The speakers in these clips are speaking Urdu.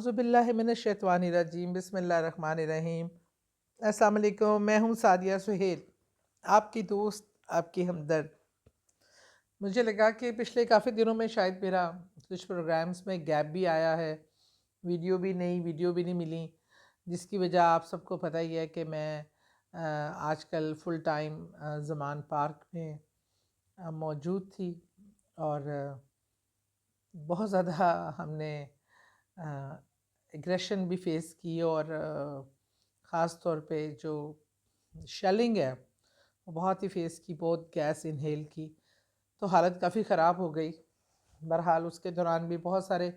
اعوذ باللہ من الشیطان الرجیم بسم اللہ الرحمن الرحیم۔ السلام علیکم، میں ہوں سعدیہ سہیل، آپ کی دوست، آپ کی ہمدرد۔ مجھے لگا کہ پچھلے کافی دنوں میں شاید میرا کچھ پروگرامز میں گیپ بھی آیا ہے، ویڈیو بھی نہیں ملی، جس کی وجہ آپ سب کو پتہ ہی ہے کہ میں آج کل فل ٹائم زمان پارک میں موجود تھی، اور بہت زیادہ ہم نے ایگریشن بھی فیس کی، اور خاص طور پہ جو شیلنگ ہے وہ بہت ہی فیس کی، بہت گیس انہیل کی، تو حالت کافی خراب ہو گئی۔ بہرحال اس کے دوران بھی بہت سارے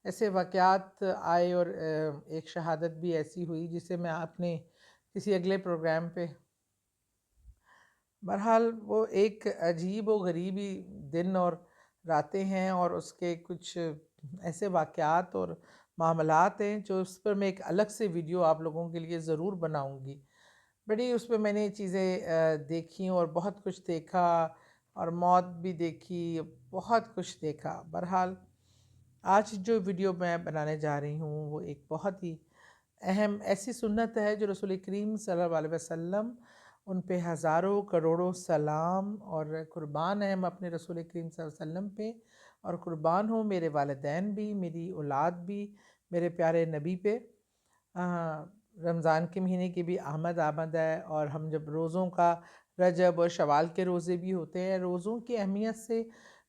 ایسے واقعات آئے، اور ایک شہادت بھی ایسی ہوئی جسے میں اپنے کسی اگلے پروگرام پہ، بہرحال وہ ایک عجیب و غریبی دن اور راتیں ہیں، اور اس کے کچھ ایسے واقعات اور معاملات ہیں جو اس پر میں ایک الگ سے ویڈیو آپ لوگوں کے لیے ضرور بناؤں گی۔ بڑی اس پہ میں نے چیزیں دیکھی اور بہت کچھ دیکھا، اور موت بھی دیکھی، بہت کچھ دیکھا۔ بہرحال آج جو ویڈیو میں بنانے جا رہی ہوں وہ ایک بہت ہی اہم ایسی سنت ہے جو رسول کریم صلی اللہ علیہ وسلم، ان پہ ہزاروں کروڑوں سلام، اور قربان ہیں ہم اپنے رسول کریم صلی اللہ علیہ وسلم پہ، اور قربان ہوں میرے والدین بھی، میری اولاد بھی میرے پیارے نبی پہ۔ رمضان کے مہینے کی بھی آمد ہے، اور ہم جب روزوں کا، رجب اور شوال کے روزے بھی ہوتے ہیں، روزوں کی اہمیت سے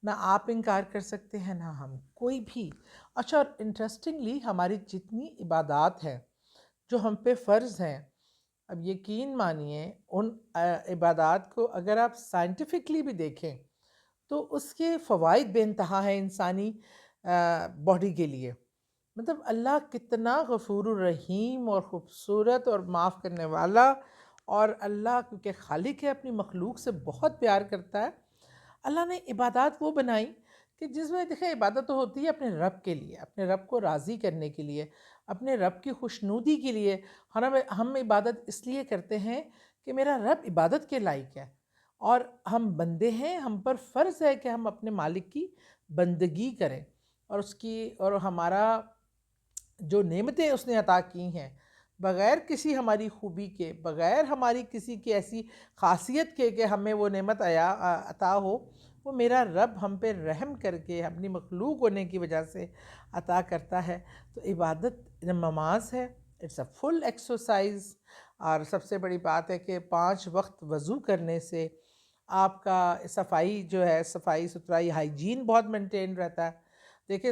نہ آپ انکار کر سکتے ہیں نہ ہم، کوئی بھی۔ اچھا، اور انٹرسٹنگلی ہماری جتنی عبادات ہیں جو ہم پہ فرض ہیں، اب یقین مانیے ان عبادات کو اگر آپ سائنٹیفکلی بھی دیکھیں تو اس کے فوائد بے انتہا ہیں انسانی باڈی کے لیے۔ مطلب اللہ کتنا غفور الرحیم اور خوبصورت اور معاف کرنے والا، اور اللہ کیونکہ خالق ہے اپنی مخلوق سے بہت پیار کرتا ہے، اللہ نے عبادات وہ بنائی کہ جس میں دیکھیں عبادت تو ہوتی ہے اپنے رب کے لیے، اپنے رب کو راضی کرنے کے لیے، اپنے رب کی خوشنودی کے لیے۔ ہم عبادت اس لیے کرتے ہیں کہ میرا رب عبادت کے لائق ہے، اور ہم بندے ہیں، ہم پر فرض ہے کہ ہم اپنے مالک کی بندگی کریں، اور اور ہمارا جو نعمتیں اس نے عطا کی ہیں، بغیر کسی ہماری خوبی کے، بغیر ہماری کسی کی ایسی خاصیت کے کہ ہمیں وہ نعمت عطا ہو، وہ میرا رب ہم پہ رحم کر کے اپنی مخلوق ہونے کی وجہ سے عطا کرتا ہے۔ تو عبادت نماز ہے، اٹس اے فل ایکسرسائز، اور سب سے بڑی بات ہے کہ 5 وقت وضو کرنے سے آپ کا صفائی جو ہے، صفائی ستھرائی، ہائیجین بہت مینٹین رہتا ہے۔ دیکھیں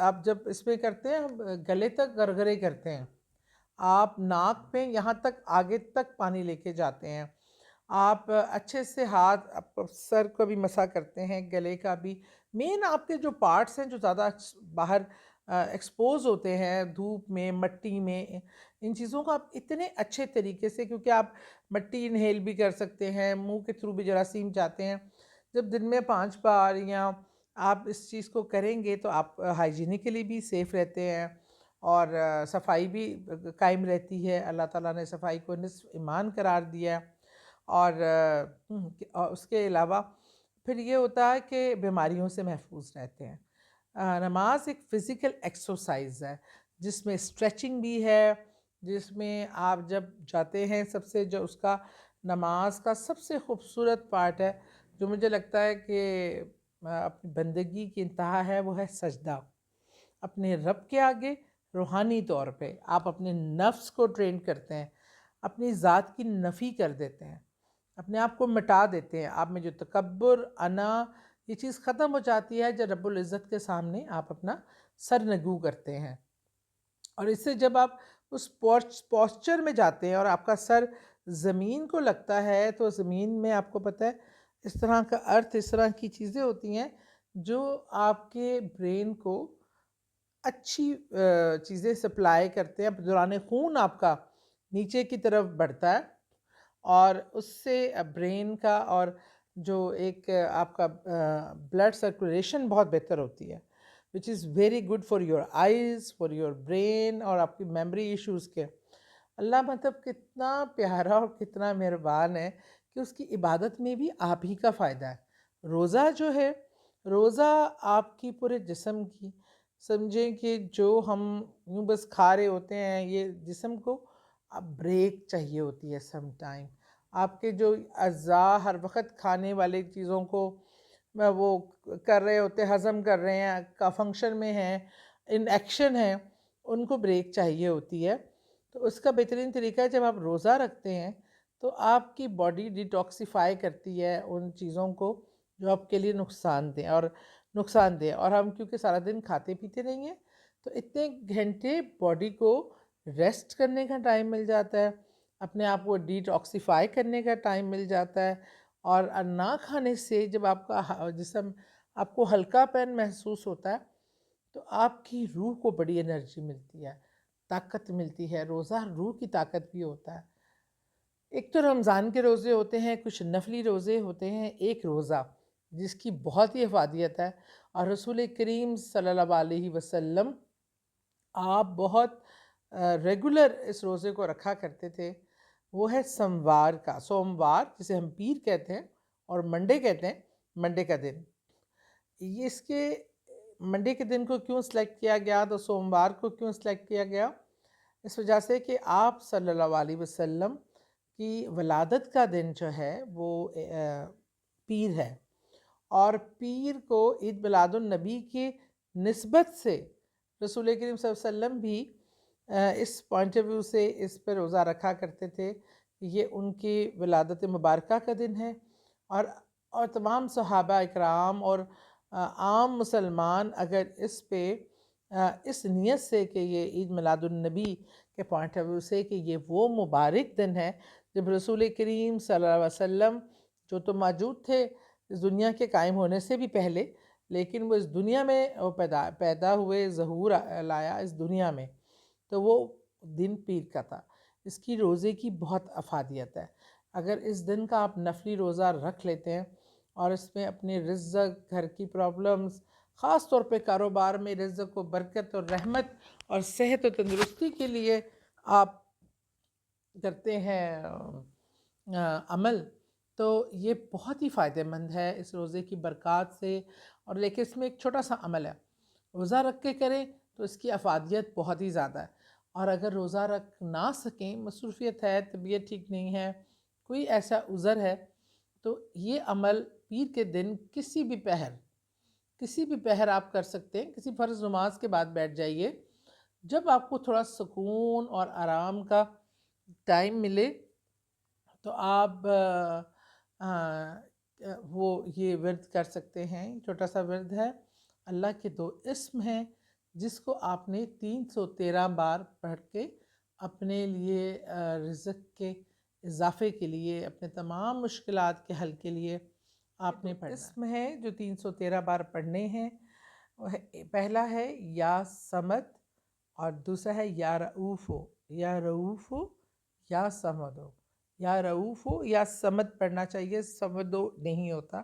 آپ جب اس میں کرتے ہیں، ہم گلے تک گرگرے کرتے ہیں، آپ ناک پہ یہاں تک آگے تک پانی لے کے جاتے ہیں، آپ اچھے سے ہاتھ سر کو بھی مسح کرتے ہیں، گلے کا بھی، مین آپ کے جو پارٹس ہیں جو زیادہ باہر ایکسپوز ہوتے ہیں دھوپ میں، مٹی میں، ان چیزوں کو آپ اتنے اچھے طریقے سے، کیونکہ آپ مٹی انہیل بھی کر سکتے ہیں، منہ کے تھرو بھی جراثیم جاتے ہیں، جب دن میں 5 بار یا آپ اس چیز کو کریں گے تو آپ ہائیجینکلی بھی سیف رہتے ہیں، اور صفائی بھی قائم رہتی ہے۔ اللہ تعالیٰ نے صفائی کو نصف ایمان قرار دیا ہے، اور اس کے علاوہ پھر یہ ہوتا ہے کہ بیماریوں سے محفوظ رہتے ہیں۔ نماز ایک فزیکل ایکسرسائز ہے جس میں اسٹریچنگ بھی ہے، جس میں آپ جب جاتے ہیں، سب سے جو اس کا نماز کا سب سے خوبصورت پارٹ ہے جو مجھے لگتا ہے کہ اپنی بندگی کی انتہا ہے، وہ ہے سجدہ۔ اپنے رب کے آگے روحانی طور پہ آپ اپنے نفس کو ٹرین کرتے ہیں، اپنی ذات کی نفی کر دیتے ہیں، اپنے آپ کو مٹا دیتے ہیں، آپ میں جو تکبر، انا، یہ چیز ختم ہو جاتی ہے جب رب العزت کے سامنے آپ اپنا سر نگو کرتے ہیں۔ اور اس سے جب آپ اس پوسچر میں جاتے ہیں اور آپ کا سر زمین کو لگتا ہے، تو زمین میں آپ کو پتہ ہے اس طرح کا ارتھ، اس طرح کی چیزیں ہوتی ہیں جو آپ کے برین کو اچھی چیزیں سپلائی کرتے ہیں، دوران خون آپ کا نیچے کی طرف بڑھتا ہے، اور اس سے برین کا اور جو ایک آپ کا بلڈ سرکولیشن بہت بہتر ہوتی ہے، which is very good for your eyes, for your brain، اور آپ کی میموری ایشوز کے۔ اللہ مطلب کتنا پیارا اور کتنا مہربان ہے کہ اس کی عبادت میں بھی آپ ہی کا فائدہ ہے۔ روزہ جو ہے، روزہ آپ کی پورے جسم کی سمجھیں کہ جو ہم یوں بس کھا رہے ہوتے ہیں، یہ جسم کو اب بریک چاہیے ہوتی ہے سم ٹائم. آپ کے جو اعضاء ہر وقت کھانے والے چیزوں کو وہ کر رہے ہوتے ہیں، ہضم کر رہے ہیں، کا فنکشن میں ہیں، ان ایکشن ہیں، ان کو بریک چاہیے ہوتی ہے. تو اس کا بہترین طریقہ ہے، جب آپ روزہ رکھتے ہیں تو آپ کی باڈی ڈیٹاکسیفائی کرتی ہے ان چیزوں کو جو آپ کے لیے نقصان دہ. اور ہم کیونکہ سارا دن کھاتے پیتے نہیں ہیں، تو اتنے گھنٹے باڈی کو ریسٹ کرنے کا ٹائم مل جاتا ہے، اپنے آپ کو ڈیٹاکسیفائی کرنے کا ٹائم مل جاتا ہے. اور نہ کھانے سے جب آپ کا جسم آپ کو ہلکا پن محسوس ہوتا ہے تو آپ کی روح کو بڑی انرجی ملتی ہے، طاقت ملتی ہے. روزہ روح کی طاقت بھی ہوتا ہے. ایک تو رمضان کے روزے ہوتے ہیں، کچھ نفلی روزے ہوتے ہیں. ایک روزہ جس کی بہت ہی افادیت ہے، اور رسول کریم صلی اللہ علیہ وسلم آپ بہت ریگولر اس روزے کو رکھا کرتے تھے. وہ ہے سوموار جسے ہم پیر کہتے ہیں، اور منڈے کہتے ہیں، منڈے کا دن. یہ اس کے منڈے کے دن کو کیوں سلیکٹ کیا گیا، تو سوموار کو کیوں سلیکٹ کیا گیا؟ اس وجہ سے کہ آپ صلی اللہ علیہ وسلم کی ولادت کا دن جو ہے وہ پیر ہے، اور پیر کو عید میلاد النبی کی نسبت سے رسول کریم صلی اللہ علیہ وسلم بھی اس پوائنٹ آف ویو سے اس پہ روزہ رکھا کرتے تھے کہ یہ ان کی ولادت مبارکہ کا دن ہے. اور تمام صحابہ اکرام اور عام مسلمان اگر اس پہ اس نیت سے کہ یہ عید میلاد النبی کے پوائنٹ آف ویو سے کہ یہ وہ مبارک دن ہے جب رسول کریم صلی اللہ علیہ وسلم جو تو موجود تھے اس دنیا کے قائم ہونے سے بھی پہلے، لیکن وہ اس دنیا میں پیدا ہوئے، ظہور لایا اس دنیا میں، تو وہ دن پیر کا تھا. اس کی روزے کی بہت افادیت ہے. اگر اس دن کا آپ نفلی روزہ رکھ لیتے ہیں اور اس میں اپنے رزق، گھر کی پرابلمز، خاص طور پہ کاروبار میں رزق و برکت اور رحمت اور صحت و تندرستی کے لیے آپ کرتے ہیں عمل، تو یہ بہت ہی فائدہ مند ہے اس روزے کی برکات سے. اور لیکن اس میں ایک چھوٹا سا عمل ہے، روزہ رکھ کے کریں تو اس کی افادیت بہت ہی زیادہ ہے. اور اگر روزہ رکھ نہ سکیں، مصروفیت ہے، طبیعت ٹھیک نہیں ہے، کوئی ایسا عذر ہے، تو یہ عمل پیر کے دن کسی بھی پہر آپ کر سکتے ہیں. کسی فرض نماز کے بعد بیٹھ جائیے، جب آپ کو تھوڑا سکون اور آرام کا ٹائم ملے تو آپ وہ یہ ورد کر سکتے ہیں. چھوٹا سا ورد ہے، اللہ کے 2 اسم ہیں جس کو آپ نے 313 بار پڑھ کے اپنے لیے رزق کے اضافے کے لیے، اپنے تمام مشکلات کے حل کے لیے آپ نے پڑھنا. اسم ہے جو 313 بار پڑھنے ہیں. پہلا ہے یا سمد، اور دوسرا ہے یا رؤوفو. یا رؤوفو یا سمدو. یا رؤوفو یا سمد پڑھنا چاہیے، سمدو نہیں ہوتا.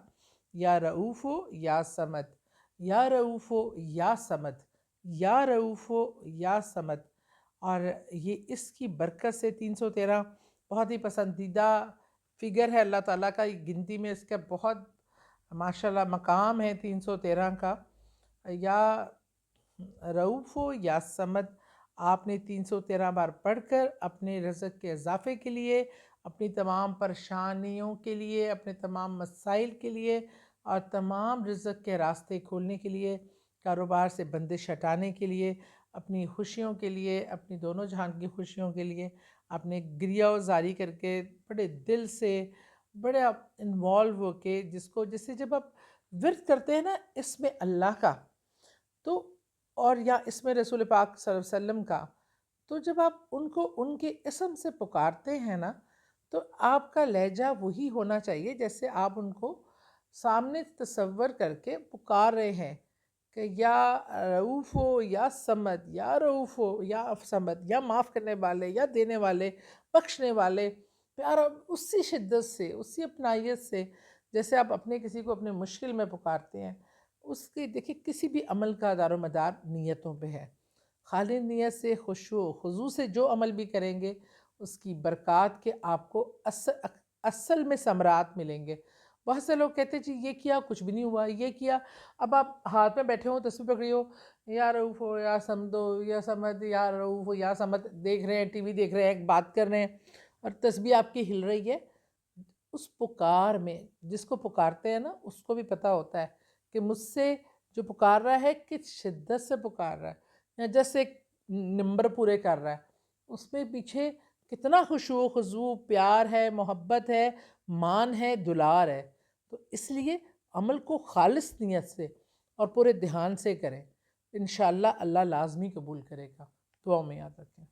یا رؤوفو یا سمد، یا رؤوفو یا سمد، یا رؤوفو یا سمد. اور یہ اس کی برکت سے 313 بہت ہی پسندیدہ فگر ہے اللہ تعالیٰ کا. گنتی میں اس کا بہت ماشاءاللہ مقام ہے 313 کا. یا رؤوفو یا سمد آپ نے 313 بار پڑھ کر اپنے رزق کے اضافے کے لیے، اپنی تمام پریشانیوں کے لیے، اپنے تمام مسائل کے لیے، اور تمام رزق کے راستے کھولنے کے لیے، کاروبار سے بندش ہٹانے کے لیے، اپنی خوشیوں کے لیے، اپنی دونوں جہان کی خوشیوں کے لیے آپ نے گریہ و زاری کر کے بڑے دل سے، بڑے انوالو ہو کے، جسے جب آپ ورد کرتے ہیں نا اس میں اللہ کا، تو اور یا اس میں رسول پاک صلی اللہ علیہ وسلم کا، تو جب آپ ان کو ان کے اسم سے پکارتے ہیں نا، تو آپ کا لہجہ وہی ہونا چاہیے جیسے آپ ان کو سامنے تصور کر کے پکار رہے ہیں کہ یا رؤوفو یا سمد، یا رؤوفو یا سمد، یا معاف کرنے والے، یا دینے والے، بخشنے والے. پیارا اسی شدت سے، اسی اپنائیت سے جیسے آپ اپنے کسی کو اپنے مشکل میں پکارتے ہیں. اس کی دیکھیں کسی بھی عمل کا دار و مدار نیتوں پہ ہے. خالص نیت سے، خشوع و خضوع سے جو عمل بھی کریں گے اس کی برکات کے آپ کو اصل میں ثمرات ملیں گے. بہت سے لوگ کہتے ہیں جی یہ کیا کچھ بھی نہیں ہوا، یہ کیا. اب آپ ہاتھ میں بیٹھے ہو تسبیح پکڑی ہو، یا رؤوف ہو یا سمد ہو یا سمد یا رؤوف ہو یا سمد، دیکھ رہے ہیں ٹی وی دیکھ رہے ہیں، بات کر رہے ہیں، اور تسبیح آپ کی ہل رہی ہے. اس پکار میں جس کو پکارتے ہیں نا اس کو بھی پتہ ہوتا ہے کہ مجھ سے جو پکار رہا ہے کس شدت سے پکار رہا ہے، یا جیسے ایک نمبر پورے کر رہا ہے، اس میں پیچھے کتنا خشوع و خضوع، پیار ہے، محبت ہے، مان ہے، دلار ہے. تو اس لیے عمل کو خالص نیت سے اور پورے دھیان سے کریں، انشاءاللہ اللہ لازمی قبول کرے گا. دعاؤں میں یاد رکھیں.